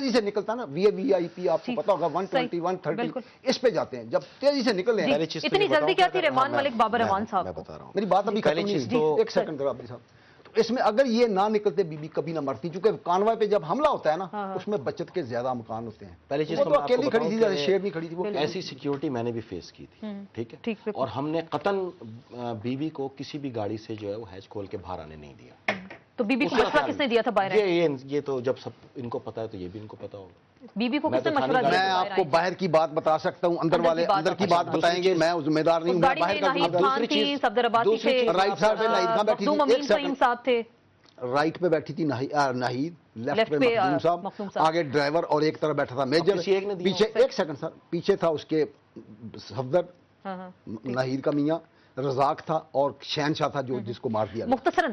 تیزی سے نکلتا نا VIP آپ کو پتا ہوگا 120 130 اس پہ جاتے ہیں جب تیزی سے نکل رہے ہیں. اتنی جلدی کیا تھی رحمان ملک بابر رحمان صاحب میں بتا رہا ہوں میری بات ابھی ختم نہیں ہوئی. ایک سیکنڈ ذرا عبدی صاحب. تو اس میں اگر یہ نہ نکلتے بی بی کبھی نہ مرتی چونکہ کانوائے پہ جب حملہ ہوتا ہے نا اس میں بچت کے زیادہ مکان ہوتے ہیں. پہلی چیز تو اکیلی کھڑی تھی شیر نہیں کھڑی تھی. وہ ایسی سیکیورٹی میں نے بھی فیس کی تھی ٹھیک ہے اور ہم نے قطن بی بی کو کسی بھی گاڑی سے جو ہے وہ ہیج کھول کے باہر آنے نہیں دیا. تو بی بی کو مشورہ کس نے دیا تھا باہر؟ یہ تو جب سب ان کو پتا ہے تو یہ بھی ان کو پتا ہوگا. بی بی کو کس نے مشورہ دیا؟ میں آپ کو باہر کی بات بتا سکتا ہوں, اندر والے اندر کی بات بتائیں گے, میں ذمہ دار نہیں ہوں. میں باہر کا دوسری چیز صفدر عباسی تھے, رائٹ سائڈ پہ ناہید خان بیٹھی مخدوم امین فہیم صاحب تھے, رائٹ پہ بیٹھی تھی ناہید, لیفٹ پہ مخدوم صاحب, آگے ڈرائیور اور ایک طرف بیٹھا تھا میجر, پیچھے ایک سیکنڈ سر, پیچھے تھا اس کے صفدر ناہید کا میاں, رزاق تھا اور شہنشاہ تھا جو جس کو مار دیا. مختصراً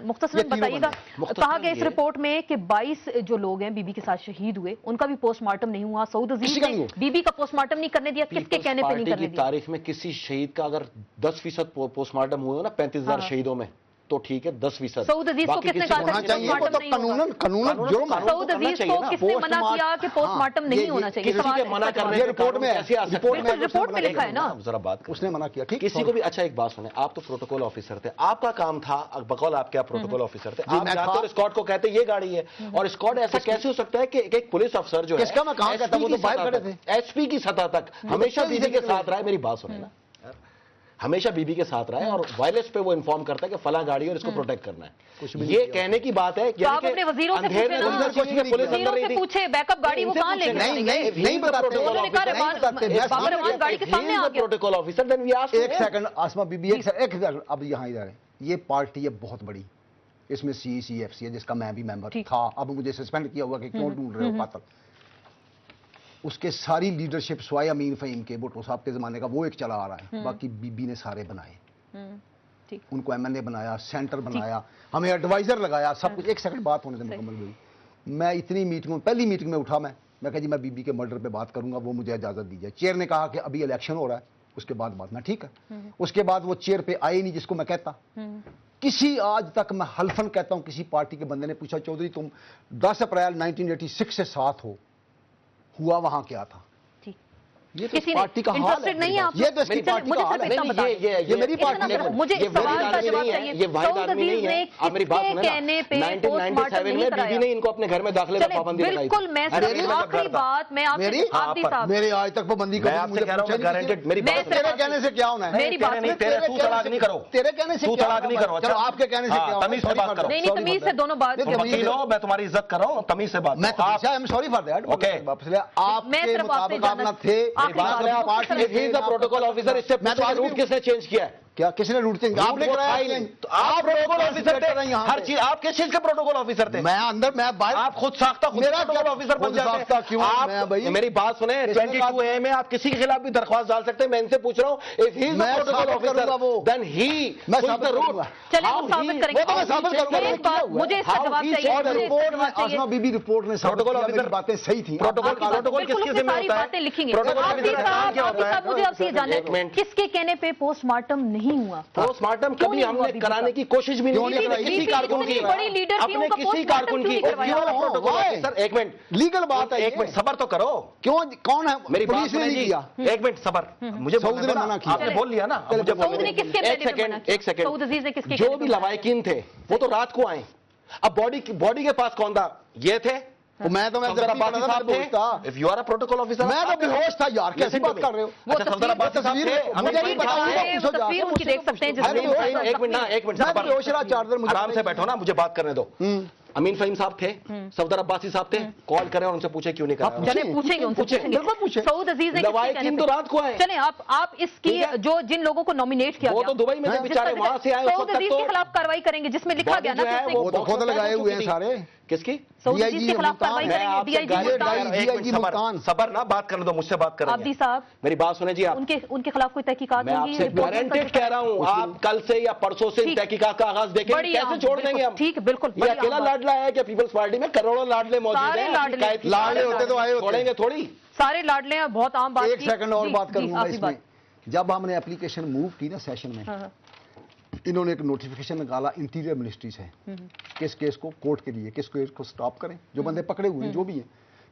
بتائیے گا, کہا گیا اس رپورٹ میں کہ 22 جو لوگ ہیں بی بی کے ساتھ شہید ہوئے ان کا بھی پوسٹ مارٹم نہیں ہوا. سعود عزیز نے بی بی کا پوسٹ مارٹم نہیں کرنے دیا, کس کے کہنے پہ نہیں کرنے دیا؟ تاریخ میں کسی شہید کا اگر 10% پوسٹ مارٹم ہوا نا 35,000 شہیدوں میں تو ٹھیک ہے 10%. سعود عزیز کو کس نے کہا تھا کہ پوسٹ مارٹم نہیں ہوگا؟ سعود عزیز کو کس نے منع کیا کہ پوسٹ مارٹم نہیں ہونا چاہیے؟ کسی کے منع کرنے یہ رپورٹ میں رپورٹ میں لکھا ہے نا, ذرا بات اس نے منع کیا. ٹھیک, کسی کو بھی. اچھا ایک بات سنیں, آپ تو پروٹوکول آفیسر تھے, آپ کا کام تھا بقول آپ کیا پروٹوکول آفیسر تھے, آپ جاتے اور اسکواڈ کو کہتے یہ گاڑی ہے, اور اسکواڈ ایسا کیسے ہو سکتا ہے کہ ایک پولیس افسر جو ہے کس کا میں کہاں کہتا وہ تو باہر کھڑے تھے, SP کی سطح تک ہمیشہ بی بی کے ساتھ رہا ہے. میری بات سنیں نا, ہمیشہ بی بی کے ساتھ رہا ہے اور وائرلیس پہ وہ انفارم کرتا ہے کہ فلاں گاڑی اور اس کو پروٹیکٹ کرنا ہے. یہ کہنے کی بات ہے کہ آپ اپنے وزیروں سے پوچھے بیک اپ گاڑی وہ کہاں لے گئے؟ نہیں بتاتے. Protocol officer. ایک سیکنڈ آسما بی بی, ایک اب یہاں ادھر ہے, یہ پارٹی ہے بہت بڑی, اس میں CECFC ہے جس کا میں بھی ممبر تھا, اب مجھے سسپینڈ کیا ہوا کہ کیوں ڈھونڈ رہے ہو قاتل. اس کے ساری لیڈرشپ سوائے امین فہیم کے, بھٹو صاحب کے زمانے کا وہ ایک چلا آ رہا ہے, باقی بی بی نے سارے بنائے, ان کو MNA بنایا, سینٹر بنایا, ہمیں ایڈوائزر لگایا, سب کچھ. ایک سیکنڈ بات ہونے سے مکمل ہوئی. میں اتنی میٹنگوں, پہلی میٹنگ میں اٹھا, میں کہا جی میں بی بی کے مرڈر پہ بات کروں گا, وہ مجھے اجازت دی جائے. چیئر نے کہا کہ ابھی الیکشن ہو رہا ہے, اس کے بعد بات. میں ٹھیک ہے. اس کے بعد وہ چیئر پہ آئے نہیں جس کو میں کہتا. کسی آج تک میں حلفن کہتا ہوں کسی پارٹی کے بندے نے پوچھا چودھری تم 10 اپریل 1986 سے ساتھ ہوا وہاں کیا تھا؟ یہ تو پارٹی کا حال ہے. یہ تو اس کی پارٹی کا حال ہے. یہ میری پارٹی ہے. مجھے سوال کا جواب چاہیے. یہ واحد آدمی نہیں ہے. آپ میری بات سنیں نا, 1997 میں بی بی نے ان کو اپنے گھر میں داخلے پر پابندی لگائی. بالکل, میں آخری بات میں آپ سے, عابدی صاحب میرے آج تک پابندی کا مجھے پوچھا نہیں. میری بات تیرے کہنے سے کیا ہونا ہے؟ میری بات تیرے تو طلاق نہیں کرو, تیرے کہنے سے طلاق نہیں کرو. چلو آپ کے کہنے سے کیا, تمیز سے بات کرو. نہیں تمیز سے دونوں بات. وکیل ہو, میں تمہاری عزت کر رہا ہوں, تمیز سے بات. میں سوری فار دیٹ. آپ کے مطابق آپ نہ تھے. پروٹوکول آفیسر, اس سے روٹ کس نے چینج کیا ہے؟ کیا کس نے روٹ چینج؟ آپ نے کرایا. آپ پروٹوکول آفیسر تھے, ہر چیز آپ کس چیز کے پروٹوکول آفیسر تھے؟ میں اندر, میں باہر, آپ خود ساختہ خود پروٹوکول آفیسر بن جاتے ہیں. آپ میری بات سنیں, 22A میں آپ کسی کے خلاف بھی درخواست ڈال سکتے ہیں. میں ان سے پوچھ رہا ہوں, if he is a protocol officer, then he puts the route. چلیں وہ ثابت کریں گے. مجھے اس کا جواب چاہیے. بی بی رپورٹ میں پروٹوکول آفیسر باتیں صحیح تھیں. پروٹوکول کس کی ذمہ ہوتا ہے؟ لکھیں گے. مجھے آپ سے یہ جاننا ہے کس کے کہنے پہ پوسٹ مارٹم نہیں ہوا؟ پوسٹ مارٹم کبھی ہم نے کرانے کی کوشش بھی نہیں کی. کسی کارکن کی, اپنے کسی کارکن کی. ایک منٹ, لیگل بات ہے. ایک منٹ صبر تو کرو. کیوں, کون ہے میری بات سنیں جی, ایک منٹ صبر. مجھے آپ نے بول لیا نا. ایک سیکنڈ, جو بھی لوائقین تھے وہ تو رات کو آئے. اب باڈی کے پاس کون تھا؟ یہ تھے. میں تو If you are a protocol officer, میں تو بیہوش تھا یار, کیسی بات کر رہے ہو؟ وہ تصویر ان کی دیکھ سکتے ہیں جس میں. ایک منٹ آرام سے بیٹھو نا, مجھے بات کرنے دو. امین فہیم صاحب تھے, صفدر عباسی صاحب تھے, کال کریں اور ان سے پوچھیں کیوں نہیں کرا. چلیں پوچھیں گے, ان سے پوچھیں گے. سعود عزیز نے لوائقین تو رات کو آئے. چلیں آپ اس کی جو جن لوگوں کو نامینیٹ کیا وہ تو دبئی میں تھے بیچارے, وہاں سے آئے. سعود عزیز کے خلاف کارروائی کریں گے جس میں لکھا گیا نا, وہ تو خود لگائے ہوئے ہیں سارے. کس کی؟ سعود عزیز کے خلاف کارروائی کریں گے. صبر نہ بات کرنے دو, مجھ سے بات کریں. عابدی صاحب میری بات سنیں جی, آپ ان کے خلاف کوئی تحقیقات میں آپ سے گارنٹیڈ کہہ رہا ہوں, آپ کل سے یا پرسوں سے تحقیقات کا آغاز دیکھیں. کیسے چھوڑ دیں گے ہم؟ ٹھیک, بالکل. یہ اکیلا لاڈلا ہے کہ پیپلز پارٹی میں کروڑوں لاڈلے موجود ہیں. لاڈلے ہوتے تو آئے ہوتے, چھوڑیں گے تھوڑی. سارے لاڈلے ہیں, بہت عام بات. ایک سیکنڈ اور بات کروں گا اس میں. جب ہم نے اپلیکیشن موو کی نا سیشن میں, انہوں نے ایک نوٹیفیکیشن نکالا انٹیریئر منسٹری سے, کس کیس کو کورٹ کے لیے, کس کیس کو سٹاپ کریں, جو بندے پکڑے ہوئے ہیں جو بھی ہیں,